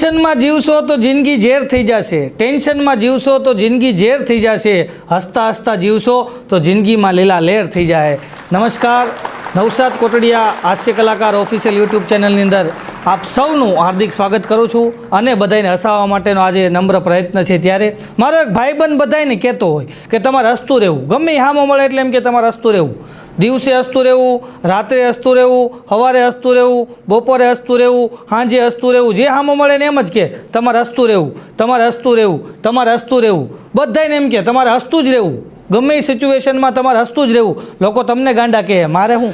ટેન્શનમાં જીવશો તો જિંદગી ઝેર થઈ જશે, ટેન્શનમાં જીવશો તો જિંદગી ઝેર થઈ જશે, હસતા હસતા જીવશો તો જિંદગીમાં લીલા લહેર થઈ જાય. નમસ્કાર, નવસાદ કોટડિયા હાસ્ય કલાકાર ઓફિશિયલ યુટ્યુબ ચેનલની અંદર આપ સૌનું હાર્દિક સ્વાગત કરું છું અને બધાને હસાવવા માટેનો આજે નમ્ર પ્રયત્ન છે. ત્યારે મારો એક ભાઈબંધ બધાને કહેતો હોય કે તમારે હસતું રહેવું, ગમે હામો મળે એટલે એમ કે તમારે હસતું રહેવું, દિવસે હસતું રહેવું, રાત્રે હસતું રહેવું, સવારે હસતું રહેવું, બપોરે હસતું રહેવું, સાંજે હસતું રહેવું, જે હામો મળે ને એમ જ કે તમારે હસતું રહેવું, તમારે હસતું રહેવું, તમારે હસતું રહેવું. બધાને એમ કે તમારે હસતું જ રહેવું, ગમે એ સિચ્યુએશનમાં તમારે હસતું જ રહેવું. લોકો તમને ગાંડા કહે, મારે હું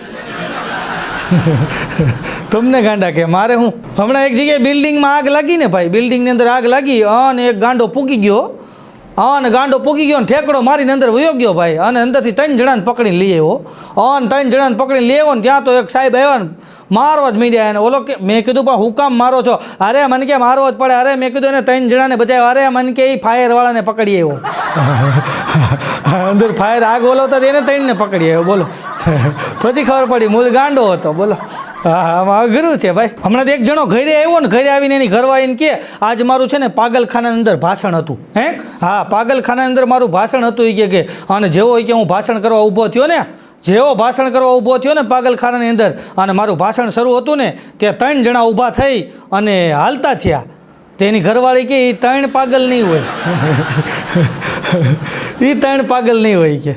તમને ગાંડા કે મારે હું. હમણાં એક જગ્યાએ બિલ્ડિંગમાં આગ લાગી ને ભાઈ, બિલ્ડિંગની અંદર આગ લાગી અને એક ગાંડો પૂકી ગયો, અને ગાંડો પૂકી ગયો ને ઠેકડો મારીને અંદર વયો ગયો ભાઈ, અને અંદરથી 3 જણાને પકડીને લઈ આવ્યો, અને 3 જણાને પકડીને લઈ આવ્યો ને ત્યાં તો એક સાહેબ આવ્યા ને મારવા જ મીડ્યા એને. ઓલો કે મેં કીધું પણ હું કામ મારો છો? અરે મને કે મારવો જ પડે. અરે મેં કીધું એને 3 જણાને બચાવ્યા. અરે મને કે એ ફાયરવાળાને પકડી આવ્યો, અંદર ફાયર આગ ઓલવતા એને 3ને પકડી આવ્યો. બોલો, પછી ખબર પડી મૂળ ગાંડો હતો. બોલો, હા, આમાં અઘરું છે ભાઈ. હમણાં એક જણો ઘરે આવ્યો ને, ઘરે આવીને એની ઘરવાળીને કે આજ મારું છે ને પાગલખાનાની અંદર ભાષણ હતું. હે, હા, પાગલખાનાની અંદર મારું ભાષણ હતું. એ કે અને જેવો કે હું ભાષણ કરવા ઊભો થયો ને, જેવો ભાષણ કરવા ઊભો થયો ને પાગલખાનાની અંદર, અને મારું ભાષણ શરૂ હતું ને, ત્યાં 3 જણા ઊભા થઈ અને હાલતા થયા. તેની ઘરવાળી કે એ 3 પાગલ નહીં હોય, એ 3 પાગલ નહીં હોય કે.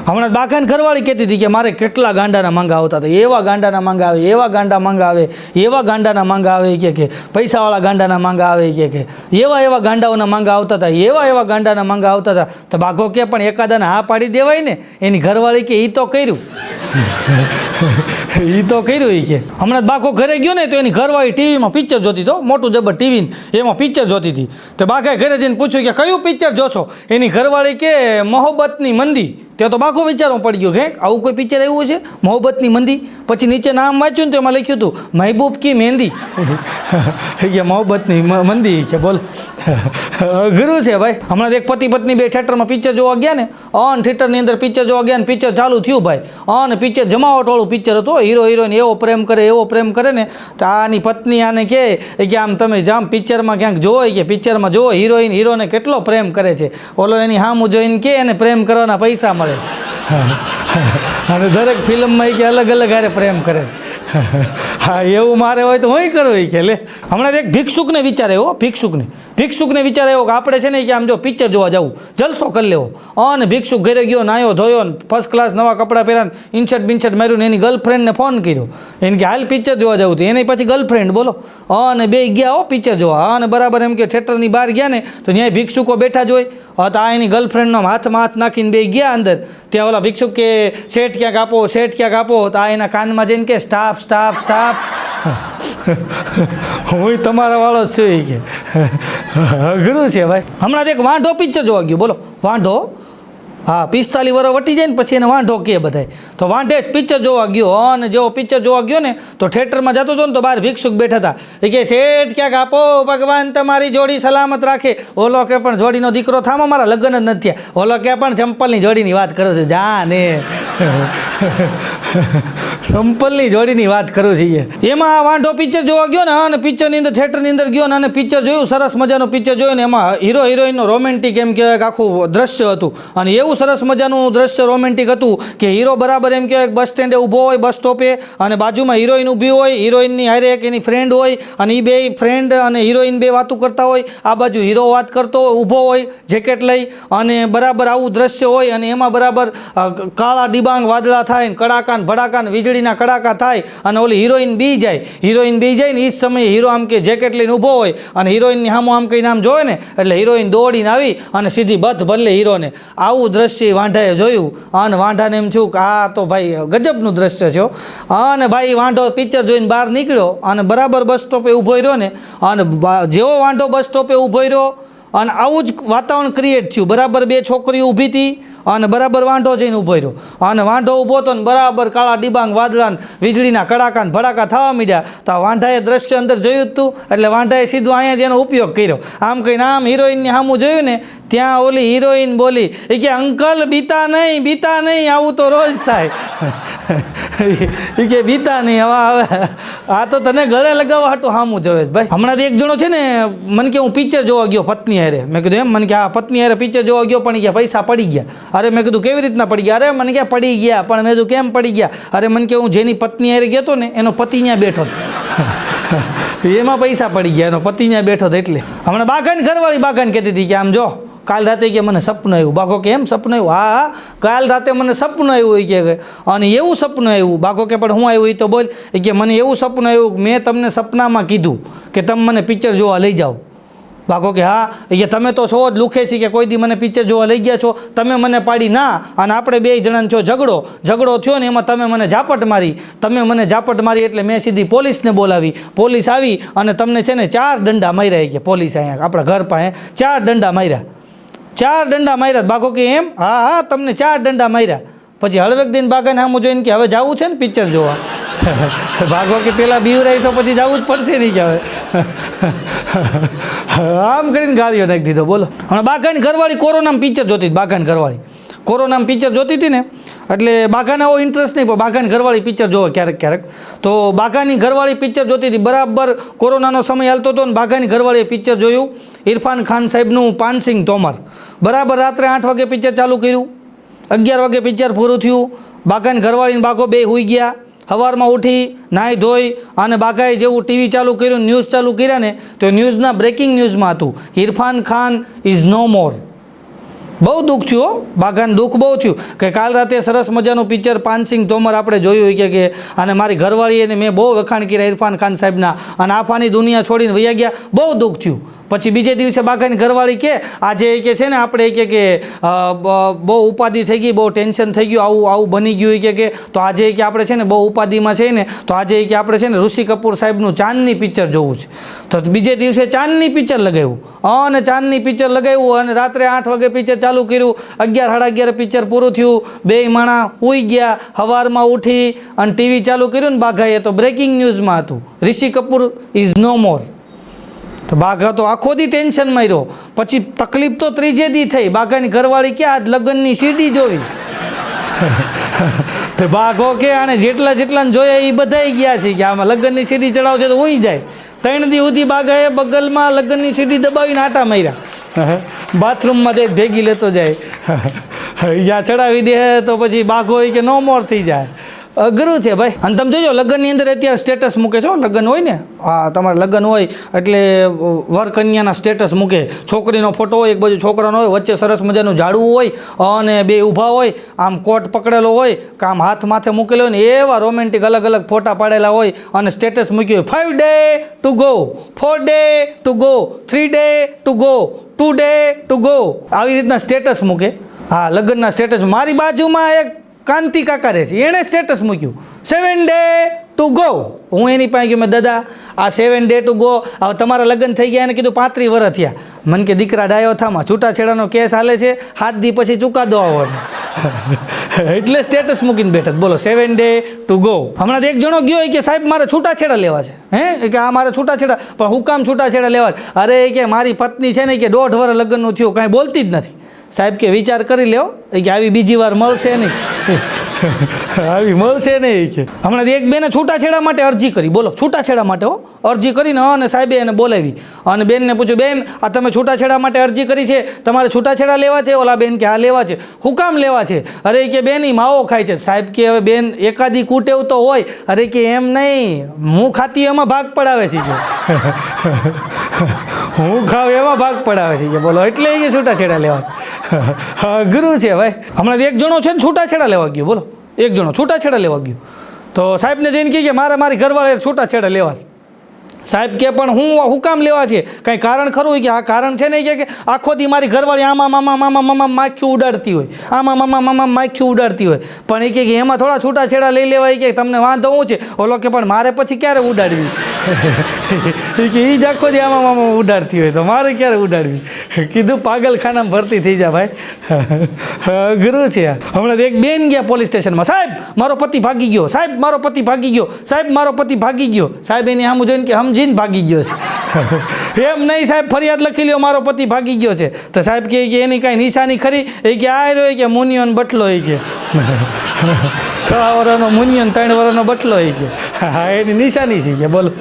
હમણાં બાકાને ઘરવાળી કહેતી હતી કે મારે કેટલા ગાંડાના માંગા આવતા હતા, એવા ગાંડાના માંગા આવે, એવા ગાંડા માંગા આવે, એવા ગાંડાના માંગા આવે કે પૈસાવાળા ગાંડાના માંગા આવે કે એવા ગાંડાઓના માંગા આવતા હતા, એવા ગાંડાના માંગા આવતા હતા. તો બાઘો કે પણ એકાદાને હા પાડી દેવાય ને. એની ઘરવાળી કે એ તો કર્યું, એ તો કર્યું. એ કે હમણાં બાઘો ઘરે ગયો ને તો એની ઘરવાળી ટીવીમાં પિક્ચર જોતી હતો, મોટું જબર ટીવી, એમાં પિક્ચર જોતી હતી. તો બાઘાએ ઘરે જઈને પૂછ્યું કે કયું પિક્ચર જોશો? એની ઘરવાળી કે મોહબ્બતની મંદી. ત્યાં તો બાઘો વિચારવા પડી ગયો કે આવું કોઈ પિક્ચર આવ્યું છે મોહબ્બતની મંદી. પછી નીચે નામ વાંચ્યું ને તો એમાં લખ્યું હતું મહેબૂબ કી મહેંદી. કે મોહબ્બતની મંદી છે. બોલો, અઘરું છે ભાઈ. હમણાં એક પતિ પત્ની બે થિયેટરમાં પિક્ચર જોવા ગયા ને, ઓન થિયેટરની અંદર પિક્ચર જોવા ગયા ને પિક્ચર ચાલુ થયું ભાઈ, અને પિક્ચર જમાવટવાળું પિક્ચર હતું. હીરો હિરોઈન એવો પ્રેમ કરે, એવો પ્રેમ કરે ને, તો આની પત્ની આને કહે કે આમ તમે જામ પિક્ચરમાં ક્યાંક જોવો કે પિક્ચરમાં જોવો હિરોઈન હીરોને કેટલો પ્રેમ કરે છે. ઓલો એની હામું જોઈને કે એને પ્રેમ કરવાના પૈસા મળે છે. અને દરેક ફિલ્મમાં કે અલગ અલગ હારે પ્રેમ કરે છે. હા, એવું મારે હોય તો હું કરું કે લે. હમણાં એક ભિક્ષુકને વિચાર આવ્યો, ભિક્ષુકને વિચાર આવ્યો કે આપણે છે ને કે આમ જો પિક્ચર જોવા જવું, જલસો કરી લેવો. અને ભિક્ષુક ઘરે ગયો, નાયો ધોયો ને ફર્સ્ટ ક્લાસ નવા કપડાં પહેર્યા, ઇન્શર્ટ બિન્શર્ટ માર્યું ને એની ગર્લફ્રેન્ડને ફોન કર્યો. એને કે હાલ પિક્ચર જોવા જવું હતું. એની પછી ગર્લફ્રેન્ડ. બોલો, અને બે ગયા હો પિક્ચર જોવા. અને બરાબર એમ કે થિયેટરની બહાર ગયા ને તો ત્યાં ભિક્ષુકો બેઠા જ હોય. તો આ એની ગર્લફ્રેન્ડનો હાથમાં હાથ નાખીને બે ગયા અંદર. ત્યાં ઓલા ભિક્ષુક કે શેઠ ક્યાંક આપો, શેઠ ક્યાંક આપો. તો આ એના કાનમાં જઈને કે સ્ટાફ સ્ટાફ સ્ટાફ, હું તમારા વાળો જ છું. કે અઘરું છે ભાઈ. હમણાં એક વાંઢો પિક્ચર જોવા ગયો. બોલો, વાંઢો, હા, 45 વર્ષ વટી જાય ને પછી એને વાંઢો કહે બધાય. તો વાંઢે પિક્ચર જોવા ગયો, અને જેવો પિક્ચર જોવા ગયો ને તો થિયેટરમાં જતો હતો ને તો બહાર ભિક્ષુક બેઠા હતા. એ કે શેઠ ક્યાંક આપો, ભગવાન તમારી જોડી સલામત રાખે. ઓલો કે પણ જોડીનો દીકરો થામો, મારા લગ્ન જ નથી થયા. ઓલો કે પણ ચંપલની જોડીની વાત કરો છો, જા ને ચંપલની જોડીની વાત કરું છીએ. એમાં વાંઢો પિક્ચર જોવા ગયો ને, અને પિક્ચરની અંદર થિયેટરની અંદર ગયો ને, અને પિક્ચર જોયું, સરસ મજાનું પિક્ચર જોયું ને, એમાં હીરો હિરોઈનનો રોમેન્ટિક એમ કહેવાય કે આખું દ્રશ્ય હતું. અને એવું સરસ મજાનું દ્રશ્ય રોમેન્ટિક હતું કે હીરો બરાબર એમ કહેવાય બસ સ્ટેન્ડે ઊભો હોય, બસ સ્ટોપે, અને બાજુમાં હિરોઈન ઊભી હોય, હિરોઈનની હારે એક એની ફ્રેન્ડ હોય, અને એ બે ફ્રેન્ડ અને હિરોઈન બે વાતો કરતા હોય. આ બાજુ હીરો વાત કરતો ઊભો હોય જેકેટ લઈ, અને બરાબર આવું દ્રશ્ય હોય. અને એમાં બરાબર કાળા ડિબાંગ વાદળા થાય, કડાકા ભડાકા વીજળીના કડાકા થાય, અને ઓલી હિરોઈન બી જાય. હિરોઈન બી જાય ને એ જ સમયે હીરો આમ કે જેકેટ લઈને ઊભો હોય, અને હિરોઈનની સામું આમ કંઈ નામ જોવે ને એટલે હિરોઈન દોડીને આવી અને સીધી બધ ભલે હીરોને. આવું દ્રશ્ય વાંઢાએ જોયું, અને વાંઢાને એમ થયું કે આ તો ભાઈ ગજબનું દ્રશ્ય છે. અને ભાઈ વાંઢો પિક્ચર જોઈને બહાર નીકળ્યો, અને બરાબર બસ સ્ટોપે ઊભો રહ્યો ને, અને જેવો વાંઢો બસ સ્ટોપે ઊભો રહ્યો, અને આવું જ વાતાવરણ ક્રિએટ થયું. બરાબર બે છોકરીઓ ઊભી હતી, અને બરાબર વાંઢો જઈને ઊભો રહ્યો અને વાંઢો ઊભો હતો ને બરાબર કાળા ડિબાંગ વાદળા ને વીજળીના કડાકા ને ભડાકા થવા માંડ્યા તો આ વાંઢાએ દ્રશ્ય અંદર જોયું જ હતું એટલે વાંઢાએ સીધું અહીંયા જ એનો ઉપયોગ કર્યો આમ કહીને આમ હિરોઈનની સામું જોયું ને ત્યાં ઓલી હિરોઈન બોલી એ કે અંકલ બીતા નહીં આવું તો રોજ થાય એ કે બીતા નહીં હવે આ તો તને ગળે લગાવવા હાટું સામું જોવે છે ભાઈ હમણાં એક જણો છે ને મને કે હું પિક્ચર જોવા ગયો પત્ની હારે મેં કીધું એમ મને કે આ પત્ની હારે પિક્ચર જોવા ગયો પણ કે પૈસા પડી ગયા અરે મેં કીધું કેવી રીતના પડી ગયા અરે મને ક્યાં પડી ગયા પણ મેં કીધું કેમ પડી ગયા અરે મને કે હું જેની પત્ની હારે ગયો હતો ને એનો પતિ ત્યાં બેઠો હતો એમાં પૈસા પડી ગયા એનો પતિ ત્યાં બેઠો હતો એટલે હમણાં બાગાન ઘરવાળી બાગાન કહેતી હતી કે આમ જો કાલ રાતે કે મને સપનું આવ્યું બાકો કે એમ સપનું આવ્યું હા કાલ રાતે મને સપનું આવ્યું કે અને એવું સપનું આવ્યું બાકો કે પણ હું આવ્યું એ તો બોલ એ કે મને એવું સપનું આવ્યું મેં તમને સપનામાં કીધું કે તમે મને પિક્ચર જોવા લઈ જાઓ બાકો કે હા એ કે તમે તો છો જ લુખે છે કે કોઈ દી મને પિક્ચર જોવા લઈ ગયા છો તમે મને પાડી ના અને આપણે બે જણાને થયો ઝઘડો થયો ને એમાં તમે મને ઝાપટ મારી એટલે મેં સીધી પોલીસને બોલાવી પોલીસ આવી અને તમને છે ને 4 દંડા માર્યા કે પોલીસ અહીંયા આપણા ઘર પાસે 4 દંડા માર્યા બાકો કે એમ હા તમને 4 દંડા માર્યા પછી હળવેક દિન બાગાને સામું જોઈને કે હવે જવું છે ને પિક્ચર જોવા ભાગો કે પેલા બીવરાઈશો પછી જવું જ પડશે નહીં કે હવે આમ કરીને ગાળીઓ નાખી દીધો બોલો હમણાં બાગાની ઘરવાળી કોરોનામાં પિક્ચર જોતી બાગાની ઘરવાળી કોરોનામાં પિક્ચર જોતી હતી ને એટલે બાગાને એવો ઇન્ટરેસ્ટ નહીં પણ બાગાની ઘરવાળી પિક્ચર જોવે ક્યારેક તો બાગાની ઘરવાળી પિક્ચર જોતી હતી બરાબર કોરોનાનો સમય હાલતો હતો ને બાગાની ઘરવાળીએ પિક્ચર જોયું ઇરફાન ખાન સાહેબનું પાનસિંગ તોમર બરાબર રાત્રે 8 વાગે પિક્ચર ચાલુ કર્યું 11 વાગે પિક્ચર પૂરું થયું બાગાની ઘરવાળીને બાગો બે સૂઈ ગયા સવારમાં ઉઠી નાહી ધોઈ અને બાગાએ જેવું ટીવી ચાલુ કર્યું ન્યૂઝ ચાલુ કર્યા ને તો ન્યૂઝના બ્રેકિંગ ન્યૂઝમાં હતું ઇરફાન ખાન ઇઝ નો મોર બહુ દુઃખ થયું બાગાને દુઃખ બહુ થયું કે કાલ રાતે સરસ મજાનું પિક્ચર પાનસિંગ તોમર આપણે જોયું કે અને મારી ઘરવાળીને મેં બહુ વખાણ કર્યા ઇરફાન ખાન સાહેબના અને આફાની દુનિયા છોડીને વયા ગયા બહુ દુઃખ થયું પછી બીજે દિવસે બાગાની ઘરવાળી કે આજે કે છે ને આપણે કે બહુ ઉપાધિ થઈ ગઈ બહુ ટેન્શન થઈ ગયું આવું બની ગયું કે તો આજે કે આપણે છે ને બહુ ઉપાધિમાં છે ને તો આજે કે આપણે છે ને ઋષિ કપૂર સાહેબનું ચાંદની પિક્ચર જોવું છે તો બીજે દિવસે ચાંદની પિક્ચર લગાવ્યું અને ચાંદની પિક્ચર લગાવ્યું અને રાત્રે 8 વાગે પિક્ચર ચાલુ કર્યું 11 પિક્ચર પૂરું થયું બે માણા સૂઈ ગયા સવારમાં ઉઠી અને ટીવી ચાલુ કર્યું ને બાઘાએ તો બ્રેકિંગ ન્યૂઝમાં હતું ઋષિ કપૂર ઇઝ નો મોર તો બાઘા તો આખો દી ટેન્શનમાં રહ્યો પછી તકલીફ તો ત્રીજે દી થઈ બાઘાની ઘરવાળી કે આજ લગ્નની સીડી જોવી તો બાઘો કે આને જેટલાને જોયા એ બધાય ગયા છે કે આમાં લગ્નની સીડી ચડાવશે તો ઉઈ જાય 3 દી સુધી બાઘાએ બગલમાં લગ્નની સીડી દબાવીને આટા માર્યા બાથરૂમમાં જઈ ભેગી લેતો જાય જ્યાં ચડાવી દે તો પછી બાઘો કે નો મોર થઈ જાય અઘરું છે ભાઈ અને તમે જોજો લગ્નની અંદર અત્યારે સ્ટેટસ મૂકે છો લગ્ન હોય ને હા તમારે લગ્ન હોય એટલે વર કન્યાના સ્ટેટસ મૂકે છોકરીનો ફોટો હોય એક બાજુ છોકરાનો હોય વચ્ચે સરસ મજાનું ઝાડવું હોય અને બે ઊભા હોય આમ કોટ પકડેલો હોય કે આમ હાથ માથે મૂકેલો હોય ને એવા રોમેન્ટિક અલગ ફોટા પાડેલા હોય અને સ્ટેટસ મૂક્યું હોય 5 day to go 4 day to go 3 day to go 2 day to go આવી રીતના સ્ટેટસ મૂકે હા લગ્નના સ્ટેટસ મારી બાજુમાં એક કાંતિ કાકા રહે છે એણે સ્ટેટસ મૂક્યું 7 ડે ટુ ગો હું એની પાસે ગયો મેં દાદા આ 7 ડે ટુ ગો હવે તમારા લગ્ન થઈ ગયા એને કીધું 35 વર્ષ થયા મને કે દીકરા ડાયો થામાં છૂટાછેડાનો કેસ હાલે છે 7 દી પછી ચુકાદો આવવાનો એટલે સ્ટેટસ મૂકીને બેઠા બોલો 7 ડે ટુ ગો હમણાં એક જણો ગયો કે સાહેબ મારે છૂટાછેડા લેવા છે કે આ મારે છૂટાછેડા પણ હું કામ છૂટાછેડા લેવા છે અરે કે મારી પત્ની છે ને કે 1.5 વર્ષ લગ્નનું થયું કાંઈ બોલતી જ નથી સાહેબ કે વિચાર કરી લ્યો કે આવી બીજી વાર મળશે નહીં આવી મળશે નહીં કે હમણાં એક બેને છૂટાછેડા માટે અરજી કરી બોલો છૂટાછેડા માટે અરજી કરીને અને સાહેબે એને બોલાવી અને બેનને પૂછ્યું બેન આ તમે છૂટાછેડા માટે અરજી કરી છે તમારે છૂટાછેડા લેવા છે ઓલા બેન કે હા લેવા છે હું કામ લેવા છે અરે કે બેન એ માવો ખાય છે સાહેબ કે હવે બેન એકાદી કૂટેવ તો હોય અરે કે એમ નહીં હું ખાતી એમાં ભાગ પડાવે છે કે હું ખાવ એમાં ભાગ પડાવે છે કે બોલો એટલે એ છૂટાછેડા લેવા અઘરું છે ભાઈ હમણાં એક જણો છે ને છૂટાછેડા લેવા ગયો બોલો એક જણો છૂટાછેડા લેવા ગયો તો સાહેબને જઈને કહે કે મારી ઘરવાળે છૂટાછેડા લેવા છે સાહેબ કે પણ હું કામ લેવા છે કાંઈ કારણ ખરું કે આ કારણ છે ને કે આખો દી મારી ઘરવાળી આમાં મામા માખ્યું ઉડાડતી હોય આમાં મામા માખ્યું ઉડાડતી હોય પણ એ કે એમાં થોડા છૂટાછેડા લઈ લેવાય કે તમને વાંધો હું છે ઓલો કે પણ મારે પછી ક્યારે ઉડાડવી એ કે એ જ આખો દી આમાં આમાં ઉડાડતી હોય તો મારે ક્યારે ઉડાડવી. કીધું પાગલખાનામાં ભરતી થઈ જા ભાઈ. અઘરું છે. હમણાં એક બેન ગયા પોલીસ સ્ટેશનમાં, સાહેબ મારો પતિ ભાગી ગયો, સાહેબ મારો પતિ ભાગી ગયો, સાહેબ મારો પતિ ભાગી ગયો. સાહેબ એની સામું જોઈને કે સમજીને ભાગી ગયો છે. એમ નહીં સાહેબ, ફરિયાદ લખી લ્યો, મારો પતિ ભાગી ગયો છે. તો સાહેબ કે એની કાંઈ નિશાની ખરી? એ કે આ રહ્યો કે મુનિયોન બટલો. એ કે 6 વર્ષનો મુનિયોન 3 વર્ષનો બટલો. એ કે હા એની નિશાની છે કે બોલો.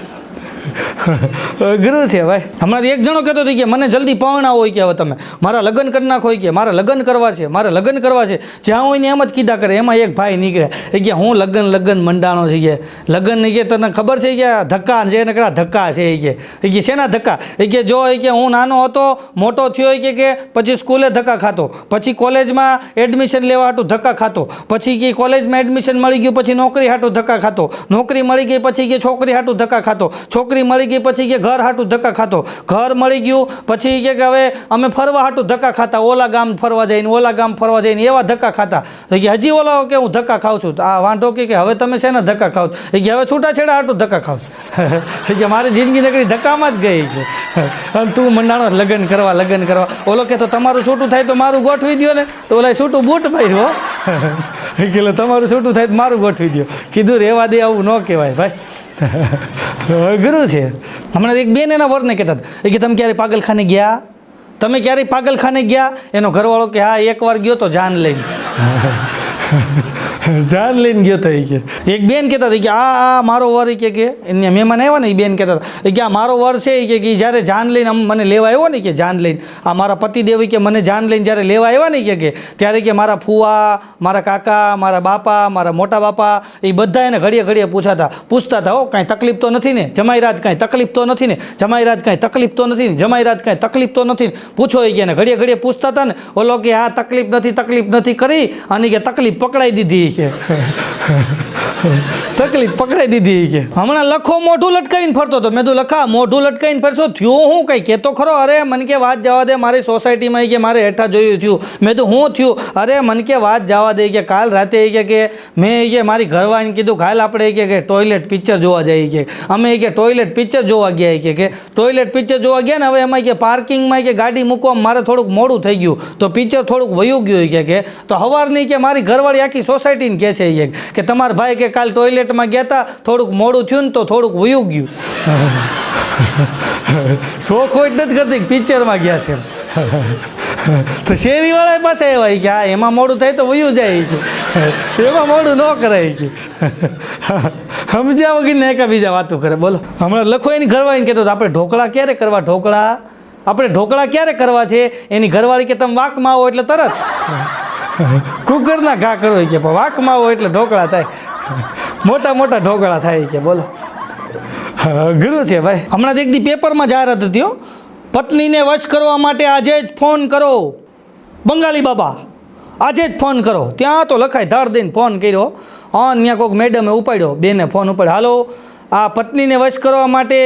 અઘરું છે ભાઈ. હમણાં એક જણો કહેતો હતો કે મને જલ્દી પરણાવો હોય કે હવે તમે મારા લગ્ન કરી નાખો હોય કે મારે લગ્ન કરવા છે, મારે લગ્ન કરવા છે. જ્યાં હોય ને એમ જ કીધા કરે. એમાં એક ભાઈ નીકળ્યા એ કે હું લગ્ન મંડાણો છે કે લગ્ન નહીં કે તને ખબર છે કે ધક્કા છે ને કડા ધક્કા છે. એ કે શેના ધક્કા? એ કે જો એ કે હું નાનો હતો મોટો થયો કે પછી સ્કૂલે ધક્કા ખાતો, પછી કોલેજમાં એડમિશન લેવા હાટું ધક્કા ખાતો, પછી કે કોલેજમાં એડમિશન મળી ગયું પછી નોકરી હાટું ધક્કા ખાતો, નોકરી મળી ગઈ પછી કે છોકરી હાટું ધક્કા ખાતો, છોકરી મળી ગઈ પછી કે ઘર હાટું ધક્કા ખાતો, ઘર મળી ગયું પછી કે હવે અમે ફરવા હાટું ધક્કા ખાતા, ઓલા ગામ ફરવા જઈને ઓલા ગામ ફરવા જઈને એવા ધક્કા ખાતા. તો કે હજી ઓલા કે હું ધક્કા ખાઉં છું. આ વાંધો કે હવે તમે શેના ધક્કા ખાવ? એ કે હવે છૂટાછેડા હાટું ધક્કા ખાવ છું. કે મારી જિંદગી નકરી ધક્કામાં જ ગઈ છે. અને તું મંડાણો લગ્ન કરવા. ઓલો કે તો તમારું છૂટું થાય તો મારું ગોઠવી દો ને. તો ઓલા છૂટું બૂટ માર્યો. કે તમારું છૂટું થાય તો મારું ગોઠવી દો. કીધું રહેવા દે, આવું ન કહેવાય ભાઈ. અઘરું છે. હમણાં એક બેન એના વરને કહેતા હતા કે તમે ક્યારે પાગલખાને ગયા? તમે ક્યારેય પાગલખાને ગયા? એનો ઘરવાળો કે હા એકવાર ગયો તો જાન લઈને. જાન લઈને ગયો તો. કે એક બેન કહેતા હતી કે આ મારો વર કે એને મહેમાન આવ્યા ને એ બેન કહેતા હતા કે આ મારો વર છે કે જ્યારે જાન લઈને મને લેવા આવ્યો ને કે જાન લઈને આ મારા પતિદેવ કે મને જાન લઈને જ્યારે લેવા આવ્યા ને કે ત્યારે કે મારા ફુવા, મારા કાકા, મારા બાપા, મારા મોટા બાપા એ બધા એને ઘડીએ પૂછતા હતા હો કાંઈ તકલીફ તો નથી ને જમાઈરાજ? કાંઈ તકલીફ તો નથી ને જમાઈરાજ? કાંઈ તકલીફ તો નથી ને જમાઈરાજ? કાંઈ તકલીફ તો નથી ને પૂછો. એ કે એને ઘડીએ પૂછતા હતા ને. ઓલો કે હા તકલીફ નથી કરી અને કે તકલીફ પકડાઈ દીધી. તકલીફ પકડાઈ દીધી. કે હમણાં લખો મોઢું લટકાવીને ફરતો હતો. મેં તો લખા મોઢું લટકાવીને ફરશો થયું હું કંઈ કહેતો ખરો? અરે મને કે વાત જવા દે, મારી સોસાયટીમાં કે મારે હેઠા જોયું થયું. મેં તો હું થયું? અરે મને કે વાત જવા દે કે કાલ રાતે કે મેં કે મારી ઘરવાળીને કીધું કાલ આપણે કે ટોયલેટ પિક્ચર જોવા જઈએ. કે અમે કે ટોયલેટ પિક્ચર જોવા ગયા. કે ટોયલેટ પિક્ચર જોવા ગયા ને હવે એમાં કે પાર્કિંગમાં કે ગાડી મૂકવામાં મારે થોડુંક મોડું થઈ ગયું તો પિક્ચર થોડુંક વયું ગયું. કે તો સવારની કે મારી ઘરવાળી આખી સોસાયટીને કહે છે કે તમારા ભાઈ કે કાલ ટોયલેટમાં ગયા હતા થોડુંક મોડું થયું ને તો થોડુંક વયું ગયું. શોખ હોય જ નથી કરતી પિક્ચરમાં ગયા છે. તો શેરીવાળા પાસે આવ્યા કે હા એમાં મોડું થાય તો વયું જાય કે એમાં મોડું ન કરાય. કે સમજ્યા વગર ને એકા બીજા વાતો કરે. બોલો હમણાં લખો એની ઘરવાળીને કહેતો આપણે ઢોકળા ક્યારે કરવા? આપણે ઢોકળા ક્યારે કરવા છે? એની ઘરવાળી કે તમે વાંકમાં આવો એટલે તરત કુકરના ઘા કરો કે વાંકમાં આવો એટલે ઢોકળા થાય. મોટા ઢોકળા થાય. કે બોલો અઘરું છે ભાઈ. હમણાં એક દી પેપરમાં જાહેરાત હતી હો, પત્નીને વશ કરવા માટે આજે જ ફોન કરો બંગાળી બાબા, આજે જ ફોન કરો. ત્યાં તો લખાય ધાડ દઈને ફોન કર્યો. ત્યાં કોઈક મેડમે ઉપાડ્યો, બેને ફોન ઉપાડ્યો. હાલો આ પત્નીને વશ કરવા માટે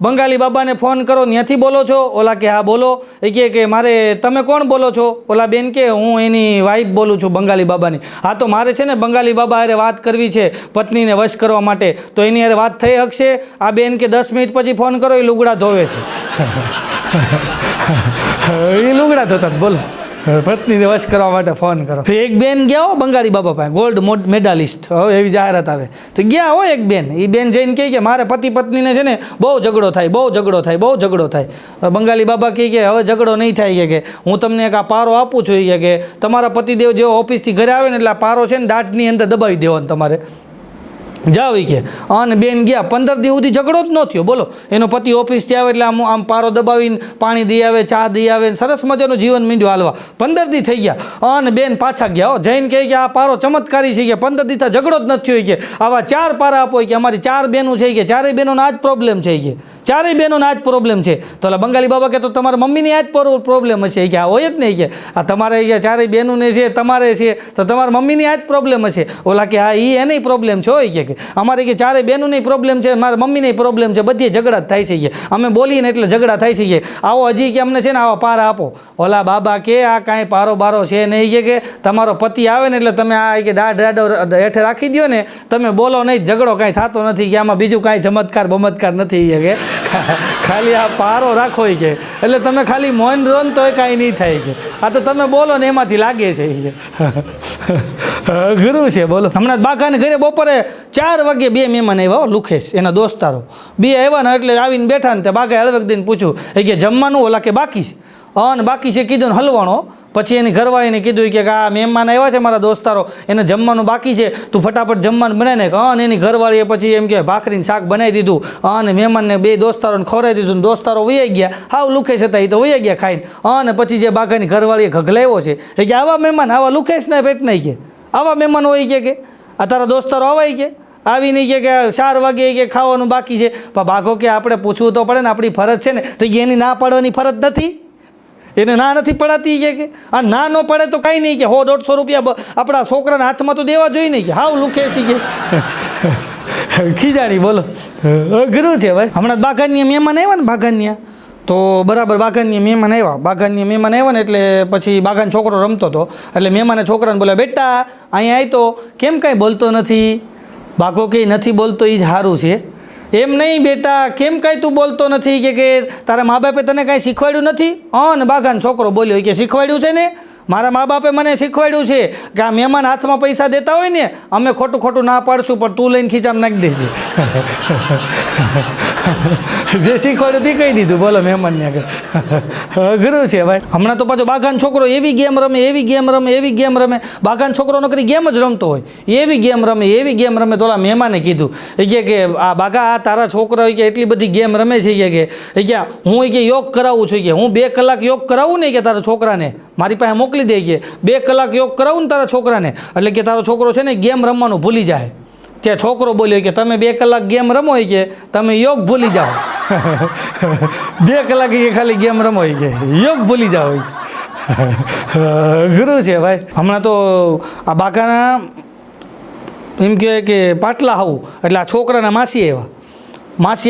બંગાળી બાબાને ફોન કરો, ત્યાંથી બોલો છો? ઓલા કે હા બોલો. એ કે મારે તમે કોણ બોલો છો? ઓલા બેન કે હું એની વાઈફ બોલું છું બંગાળી બાબાની. હા તો મારે છે ને બંગાળી બાબા હારે વાત કરવી છે પત્નીને વશ કરવા માટે. તો એની હારે વાત થઈ શકશે? આ બેન કે 10 મિનિટ પછી ફોન કરો, એ લુગડા ધોવે છે. એ લુગડા ધોતા. બોલો પત્નીને વશ કરવા માટે ફોન કરો. એક બેન ગયા હો બંગાળી બાબા પાસે, ગોલ્ડ મેડાલિસ્ટ. હવે એવી જાહેરાત આવે તો ગયા હો એક બેન. એ બેન જઈને કહે કે મારે પતિ પત્નીને છે ને બહુ ઝઘડો થાય. બંગાળી બાબા કહે કે હવે ઝઘડો નહીં થાય. કે હું તમને એક આ પારો આપું છું. કે તમારા પતિદેવ જેવો ઓફિસથી ઘરે આવે ને એટલે આ પારો છે ને દાઢની અંદર દબાવી દેવાનો તમારે. જાવ કે અને બેન ગયા. 15 દિવસ સુધી ઝઘડો જ ન થયો. બોલો એનો પતિ ઓફિસથી આવે એટલે આમ પારો દબાવીને પાણી દઈ આવે, ચા દઈ આવે, સરસ મજાનું જીવન મીંડ્યું હાલવા. 15 દી થઈ ગયા અને બેન પાછા ગયા. જઈને કહે કે આ પારો ચમત્કારી છે. કે 15 દી ઝઘડો જ નથી થયો. કે આવા 4 પારા આપો. કે અમારી 4 બહેનો છે. કે 4 બહેનોનો આ જ પ્રોબ્લેમ છે. કે 4 બહેનોનો આ જ પ્રોબ્લેમ છે. તો ઓલા બંગાળી બાબા કે તો તમારા મમ્મીની આ જ પ્રોબ્લેમ હશે. કે આ હોય જ નહીં. કે આ તમારે 4 બહેનોને છે, તમારે છે તો તમારા મમ્મીની આ જ પ્રોબ્લેમ હશે. ઓલા કે હા એ એની પ્રોબ્લેમ છે હોય. કે અમારે કે ચારે બહેનોની પ્રોબ્લેમ છે, મારા મમ્મીની પ્રોબ્લેમ છે, બધી ઝઘડા જ થાય છે કે અમે બોલીએ ને એટલે ઝઘડા થાય છે કે આવો હજી કે અમને છે ને આવા પારા આપો. ઓલા બાબા કે આ કાંઈ પારો બારો છે નહીં કે તમારો પતિ આવે ને એટલે તમે આ કે દાડો હેઠે રાખી દો ને, તમે બોલો નહીં, ઝઘડો કાંઈ થતો નથી કે આમાં બીજું કાંઈ ચમત્કાર બમત્કાર નથી કે ખાલી આ પારો રાખો કે એટલે તમે ખાલી મૌન રહો ને તોય કાંઈ નહીં થાય કે આ તો તમે બોલો ને એમાંથી લાગે છે કે ગુરુ છે. બોલો હમણાં બાકાને ઘરે બપોરે 4 વાગે 2 મહેમાન આવ્યા, લુખેશ એના દોસ્તારો 2 આવ્યા ને એટલે આવીને બેઠા ને તે બાકાએ હળવેક દઈને પૂછ્યું કે જમવાનું ઓલા કે બાકી છે, અને બાકી છે કીધું ને હલવાણો. પછી એની ઘરવાળીને કીધું કે આ મહેમાન આવ્યા છે મારા દોસ્તારો, એને જમવાનું બાકી છે, તું ફટાફટ જમવાનું બનાવીને અને એની ઘરવાળીએ પછી એમ કે ભાખરીને શાક બનાવી દીધું અને મહેમાનને 2 દોસ્તારોને ખવડાવી દીધું. દોસ્તારો વૈયા ગયા, હાવ લુખેશ હતા એ તો વૈયા ગયા ખાઈને. અને પછી જે બાકાની ઘરવાળીએ ઘગલાવ્યો છે એ કે આવા મહેમાન આવા લુખેશના પેટ નહીં કે આવા મહેમાન હોય કે આ તારા દોસ્તારો આવાય કે આવી નહીં કે 4 વાગે કે ખાવાનું બાકી છે. પણ બાઘો કે આપણે પૂછવું તો પડે ને, આપણી ફરજ છે ને, તો એની ના પાડવાની ફરજ નથી, એને ના નથી પડાતી કે આ ના ન પડે તો કાંઈ નહીં કે 100-150 રૂપિયા આપણા છોકરાના હાથમાં તો દેવા જોઈએ નહીં કે હાવ લુખેસી કે ખીજાણી. બોલો અઘરું છે ભાઈ. હમણાં બાગાનીયા મહેમાન આવ્યા ને બાગાનીયા, તો બરાબર બાગાનીયા મહેમાન આવ્યા ને એટલે પછી બાગાન છોકરો રમતો હતો એટલે મહેમાને છોકરાને બોલ્યા બેટા અહીંયા આવી તો કેમ કાંઈ બોલતો નથી. બાઘો કે નથી બોલતો એ જ સારું છે. એમ નહીં બેટા કેમ કાંઈ તું બોલતો નથી કે તારા મા બાપે તને કાંઈ શીખવાડ્યું નથી. ને બાગાન છોકરો બોલ્યો કે શીખવાડ્યું છે ને, મારા મા બાપે મને શીખવાડ્યું છે કે આ મહેમાન હાથમાં પૈસા દેતા હોય ને અમે ખોટું ના પાડશું, પણ તું લઈને ખીચામાં નાખી દેજે. જે શીખવાડ્યું તે કહી દીધું. બોલો મહેમાનને આગળ અઘરું છે ભાઈ. હમણાં તો પાછો બાગાન છોકરો એવી ગેમ રમે બાગાન છોકરો નકરી ગેમ જ રમતો હોય, એવી ગેમ રમે. તો ઓલા મહેમાને કીધું કે આ બાગા આ તારા છોકરા કે એટલી બધી ગેમ રમે છે કે હું કે યોગ કરાવું છું કે હું 2 કલાક યોગ કરાવું ને કે તારા છોકરાને મારી પાસે મોકલી દે કે 2 કલાક યોગ કરાવું ને તારા છોકરાને એટલે કે તારો છોકરો છે ને ગેમ રમવાનું ભૂલી જાય. ત્યાં છોકરો બોલ્યો કે તમે 2 કલાક ગેમ રમો કે તમે યોગ ભૂલી જાઓ. 2 કલાક કે ખાલી ગેમ રમો કે યોગ ભૂલી જાઓ. ગુરુ છે ભાઈ. હમણાં તો આ બાકાના એમ કહે કે પાટલા આવું એટલે આ છોકરાના માસી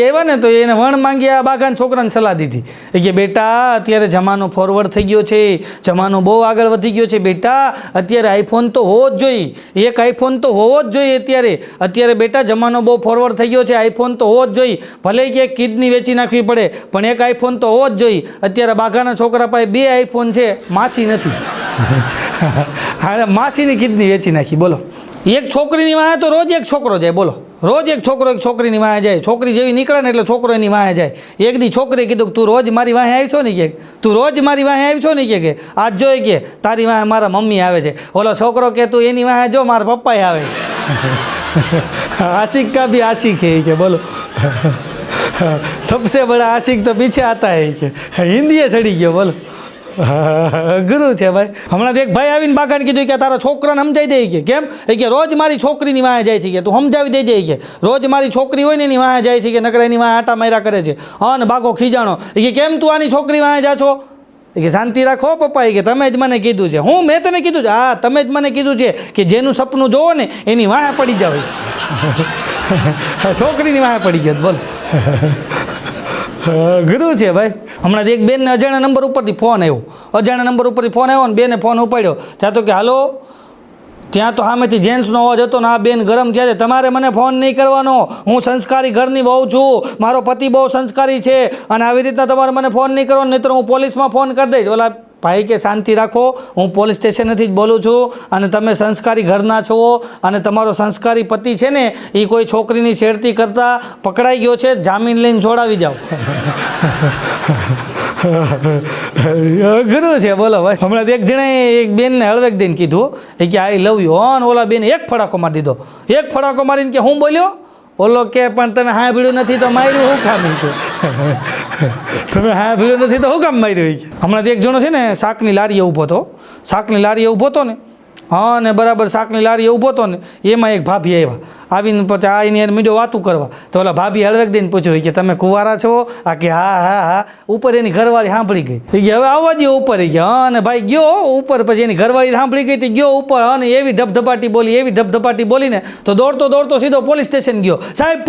આવ્યા ને તો એને વણ માંગી આ બાગાન છોકરાને સલાહ દીધી કે બેટા અત્યારે જમાનો ફોરવર્ડ થઈ ગયો છે, જમાનો બહુ આગળ વધી ગયો છે બેટા, અત્યારે આઈફોન તો હોવો જ જોઈએ, એક આઈફોન તો હોવો જ જોઈએ. અત્યારે બેટા જમાનો બહુ ફોરવર્ડ થઈ ગયો છે, આઈફોન તો હોવો જ જોઈએ, ભલે કે કિડની વેચી નાખવી પડે પણ એક આઈફોન તો હોવો જ જોઈએ. અત્યારે બાગાના છોકરા પાસે 2 આઈફોન છે, માસી નથી. હા માસીની કિડની વેચી નાખી. બોલો એક છોકરીની વાંહે તો રોજ એક છોકરો જાય. બોલો રોજ એક છોકરો એક છોકરીની વાંહે જાય. છોકરી જેવી નીકળે ને એટલે છોકરો એની વાંહે જાય. એક દી છોકરીએ કીધું તું રોજ મારી વાંહે આવી છો ને કે તું રોજ મારી વાંહે આવી છો ને કે આજ જોઈ કે તારી વાંહે મારા મમ્મી આવે છે. ઓલો છોકરો કે તું એની વાંહે જો મારા પપ્પાએ આવે છે. આશિક કા ભી આશિક હે કે. બોલો સબસે બડા આશિક તો પીછે આતા હે કે હિન્દીએ ચડી ગયો. બોલો ગુરુ છે ભાઈ. હમણાં એક ભાઈ આવીને બાગાને કીધું કે તારા છોકરાને સમજાવી દે કે કેમ કે રોજ મારી છોકરીની વાંહે જાય છે કે તું સમજાવી દેજે કે રોજ મારી છોકરી હોય ને એની વાંહે જાય છે કે નકર એની વાંહે આટા માર્યા કરે છે. ને બાગો ખીજાણો કે કેમ તું આની છોકરી વાંહે જા છો કે શાંતિ રાખો પપ્પા કે તમે જ મને કીધું છે. હું મેં તને કીધું છે? હા તમે જ મને કીધું છે કે જેનું સપનું જોવો ને એની વાંહે પડી જાવ. છોકરીની વાંહે પડી ગયો. બોલ ગુરુ છે ભાઈ. હમણાં એક બેનને અજાણ્યા નંબર ઉપરથી ફોન આવ્યો ને બેને ફોન ઉપાડ્યો. ત્યાં તો કે હાલો, ત્યાં તો સામેથી જેન્ટ્સનો અવાજ હતો ને આ બેન ગરમ થયા છે. તમારે મને ફોન નહીં કરવાનો, હું સંસ્કારી ઘરની વહુ છું, મારો પતિ બહુ સંસ્કારી છે અને આવી રીતના તમારે મને ફોન નહીં કરવાનો, નહીં તો હું પોલીસમાં ફોન કરી દઈશ. ઓલા ભાઈ કે શાંતિ રાખો, હું પોલીસ સ્ટેશનેથી જ બોલું છું અને તમે સંસ્કારી ઘરના છો અને તમારો સંસ્કારી પતિ છે ને એ કોઈ છોકરીની છેડતી કરતાં પકડાઈ ગયો છે, જામીન લઈને છોડાવી જાઓ. અઘરું છે. બોલો ભાઈ. હમણાં એક જણાએ એક બેનને હળવેક દઈને કીધું કે આઈ લવ યુ, અને ઓલા બેને એક ફડાકો મારી દીધો. એક ફડાકો મારીને કે હું બોલ્યો? ઓલો કે પણ તમે સાંભળ્યું નથી તો માર્યું હું કામ? તમે સાંભળ્યું નથી તો હું કામ માર્યું? હમણાં એક જણો છે ને શાકની લારીએ ઊભો હતો ને, હા ને બરાબર શાકની લારીએ ઊભો હતો ને એમાં એક ભાભી આવ્યા આવીને પછી આ એની યાર મીડિયો વાતું કરવા તો ઓલા ભાભી હળવેક દઈને પૂછ્યું કે તમે કુંવારા છો આ કે હા હા હા ઉપર એની ઘરવાળી સાંભળી ગઈ એ કે હવે આવવા દો ઉપર એ કે હા અને ભાઈ ગયો ઉપર પછી એની ઘરવાળી સાંભળી ગઈ તે ગયો ઉપર અને એવી ધબધપાટી બોલીને તો દોડતો સીધો પોલીસ સ્ટેશન ગયો સાહેબ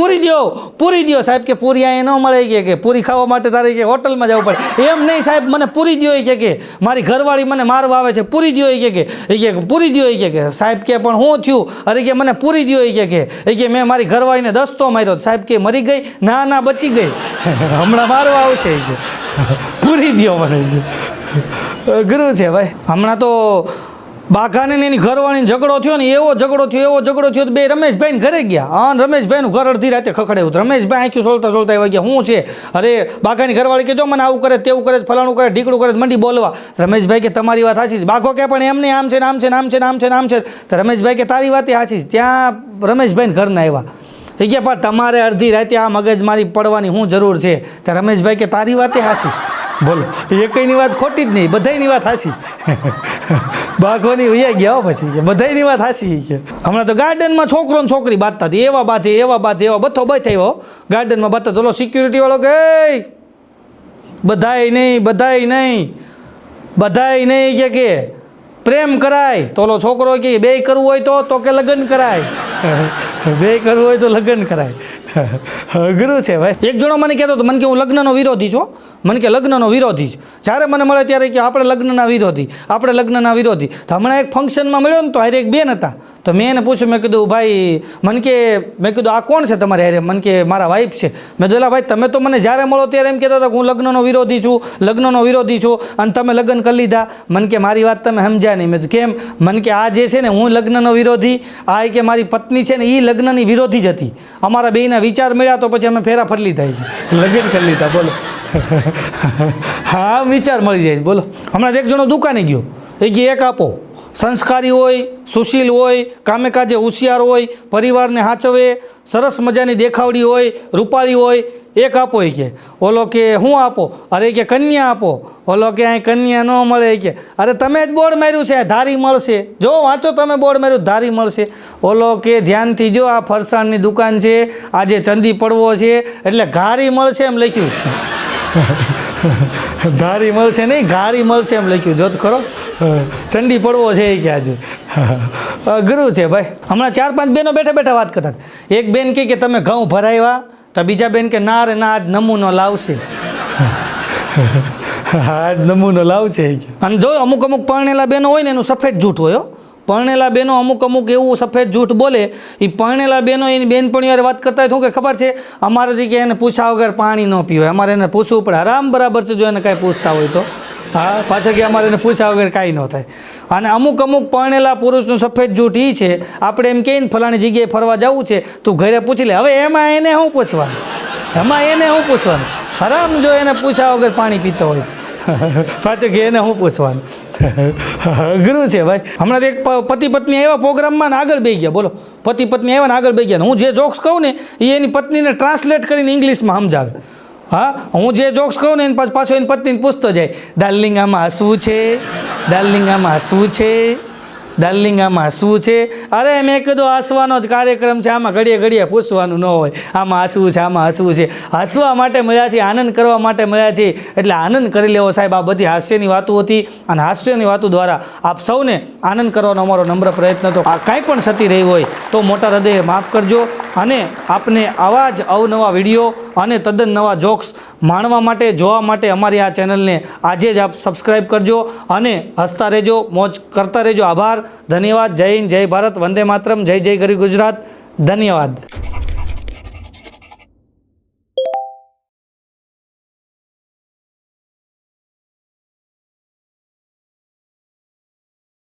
પૂરી દો સાહેબ કે પૂરી અહીંયા ન મળે કે પૂરી ખાવા માટે તારે કે હોટલમાં જવું પડે એમ નહીં સાહેબ મને પૂરી દો કે મારી ઘરવાળી મને મારવા આવે છે પૂરી દો કે પૂરી દો કે સાહેબ કે પણ હું થયું અરે કે મને પૂરી દો કે મેં મારી ઘરવાળીને દસ્તો માર્યો સાહેબ કે મરી ગઈ ના બચી ગઈ હમણાં મારવા આવશે કે પૂરી દો મને ગુરુ છે ભાઈ હમણાં તો બાઘાને ને એની ઘરવાળીને ઝઘડો થયો ને એવો ઝઘડો થયો તો બે રમેશભાઈને ઘરે ગયા હા રમેશભાઈનું ઘર અડધી રાતે ખખડાયું રમેશભાઈ આંખ્યું સોલતા આવ્યા ગયા શું છે અરે બાઘાની ઘરવાળી કે જો મને આવું કરે તેવું કરે ફલાણું કરે ઢીકડું કરે મંડી બોલવા રમેશભાઈ કે તમારી વાત સાચી છે બાઘો કે પણ એમને આમ છે તો રમેશભાઈ કે તારી વાત સાચી છે ત્યાં રમેશભાઈને ઘરના આવ્યા એ કે પણ તમારે અડધી રાતે આ મગજમારી પડવાની શું જરૂર છે તો રમેશભાઈ કે તારી વાતે સાચી છે બોલો એકઈની વાત ખોટી જ નહીં બધાની વાત સાચી બાઘોની વૈયા ગયા પછી કે બધાની વાત સાચી કે હમણાં તો ગાર્ડનમાં છોકરો ને છોકરી બાંધતા હતી એવા બધો બધ થયો ગાર્ડનમાં બાંધતા તો સિક્યુરિટી વાળો કે બધાય નહીં કે પ્રેમ કરાય તો ઓલો છોકરો કે બે કરવું હોય તો કે લગ્ન કરાય બે કરવું હોય તો લગ્ન કરાય અઘરું છે ભાઈ એક જણો મને કહેતો હતો મને કે હું લગ્નનો વિરોધી છું મને કે લગ્નનો વિરોધી છું જ્યારે મને મળે ત્યારે કે આપણે લગ્નના વિરોધી તો હમણાં એક ફંક્શનમાં મળ્યો ને તો હારે એક બેન હતા તો મેં એને પૂછ્યું મેં કીધું ભાઈ મેં કીધું આ કોણ છે તમારે હારે મને કે મારા વાઈફ છે મેં કીધું ભાઈ તમે તો મને જ્યારે મળો ત્યારે એમ કહેતા હતા કે હું લગ્નનો વિરોધી છું અને તમે લગ્ન કરી લીધા મને કે મારી વાત તમે સમજ્યા નહીં મેં કેમ મને કે આ જે છે ને હું લગ્નનો વિરોધી આ કે મારી પત્ની છે ને એ લગ્નની વિરોધી જ હતી અમારા બેયના વિચાર મળ્યા તો પછી અમે ફેરા ફરી લીધા છે લગ્ન કરી લીધા બોલો હા વિચાર મળી જાય બોલો હમણાં એક જણો દુકાને ગયો એ કે એક આપો સંસ્કારી હોય સુશીલ હોય કામે કાજે હોશિયાર હોય પરિવારને સાચવે સરસ મજાની દેખાવડી હોય રૂપાળી હોય એક આપો એ કે ઓલો કે હું આપો અરે કે કન્યા આપો ઓલો કે અહીં કન્યા ન મળે કે અરે તમે જ બોર્ડ માર્યું છે ધારી મળશે જો વાંચો તમે બોર્ડ માર્યું ધારી મળશે ઓલો કે ધ્યાનથી જો આ ફરસાણની દુકાન છે આજે ચંદી પડવો છે એટલે ઘારી મળશે એમ લખ્યું ધારી મળશે નહીં ઘારી મળશે એમ લખ્યું જોત ખરો ચંડી પડવો છે એ કે આજે અઘરું છે ભાઈ હમણાં 4-5 બહેનો બેઠા વાત કરતા એક બેન કે તમે ઘઉં ભરાવ્યા તો બીજા બેન કે ના રે ના આજ નમૂનો લાવશે આજ નમૂનો લાવશે અને જો અમુક પરણેલા બહેનો હોય ને એનું સફેદ જૂઠ હોય પરણેલા બહેનો અમુક એવું સફેદ જૂઠ બોલે એ પરણેલા બહેનો એની બેનપણીઓ વાત કરતા હોય શું કે ખબર છે અમારાથી કે એને પૂછ્યા વગર પાણી ન પીવાય અમારે એને પૂછવું પડે આરામ બરાબર છે જો એને કાંઈ પૂછતા હોય તો હા પાછળ કે અમારે એને પૂછ્યા વગર કાંઈ ન થાય અને અમુક પરણેલા પુરુષનું સફેદ જૂઠ એ છે આપણે એમ કહીને ફલાણી જગ્યાએ ફરવા જવું છે તું ઘરે પૂછી લે હવે એમાં એને શું પૂછવાનું આરામ જો એને પૂછ્યા વગર પાણી પીતો હોય તો પાછળ કે એને શું પૂછવાનું અઘરું છે ભાઈ હમણાં એક પતિ પત્ની આવ્યા પ્રોગ્રામમાં ને આગળ બેસી ગયા બોલો પતિ પત્ની આવ્યા ને આગળ બેસી ગયા હું જે જોક્સ કહું ને એ એની પત્નીને ટ્રાન્સલેટ કરીને ઇંગ્લિશમાં સમજાવે હા હું જે જોક્સ કહું ને એને પાછો એની પત્નીને પૂછતો જાય ડાર્લિંગ આમાં હસવું છે અરે મેં કીધું હસવાનો જ કાર્યક્રમ છે આમાં ઘડીએ પૂછવાનું ન હોય આમાં હસવું છે હસવા માટે મળ્યા છે આનંદ કરવા માટે મળ્યા છે એટલે આનંદ કરી લેવો સાહેબ આ બધી હાસ્યની વાતો હતી અને હાસ્યની વાતો દ્વારા આપ સૌને આનંદ કરવાનો અમારો નમ્ર પ્રયત્ન હતો આ કાંઈ પણ સતી રહી હોય તો મોટા હૃદયે માફ કરજો અને આપને આવા જ અવનવા વિડીયો અને તદ્દન નવા જોક્સ માણવા માટે જોવા માટે અમારી આ ચેનલને આજે જ આપ સબસ્ક્રાઈબ કરજો અને હસતા રહેજો મોજ કરતા રહેજો આભાર ધન્યવાદ જય હિન્દ જય ભારત વંદે માતરમ જય ગરી ગુજરાત ધન્યવાદ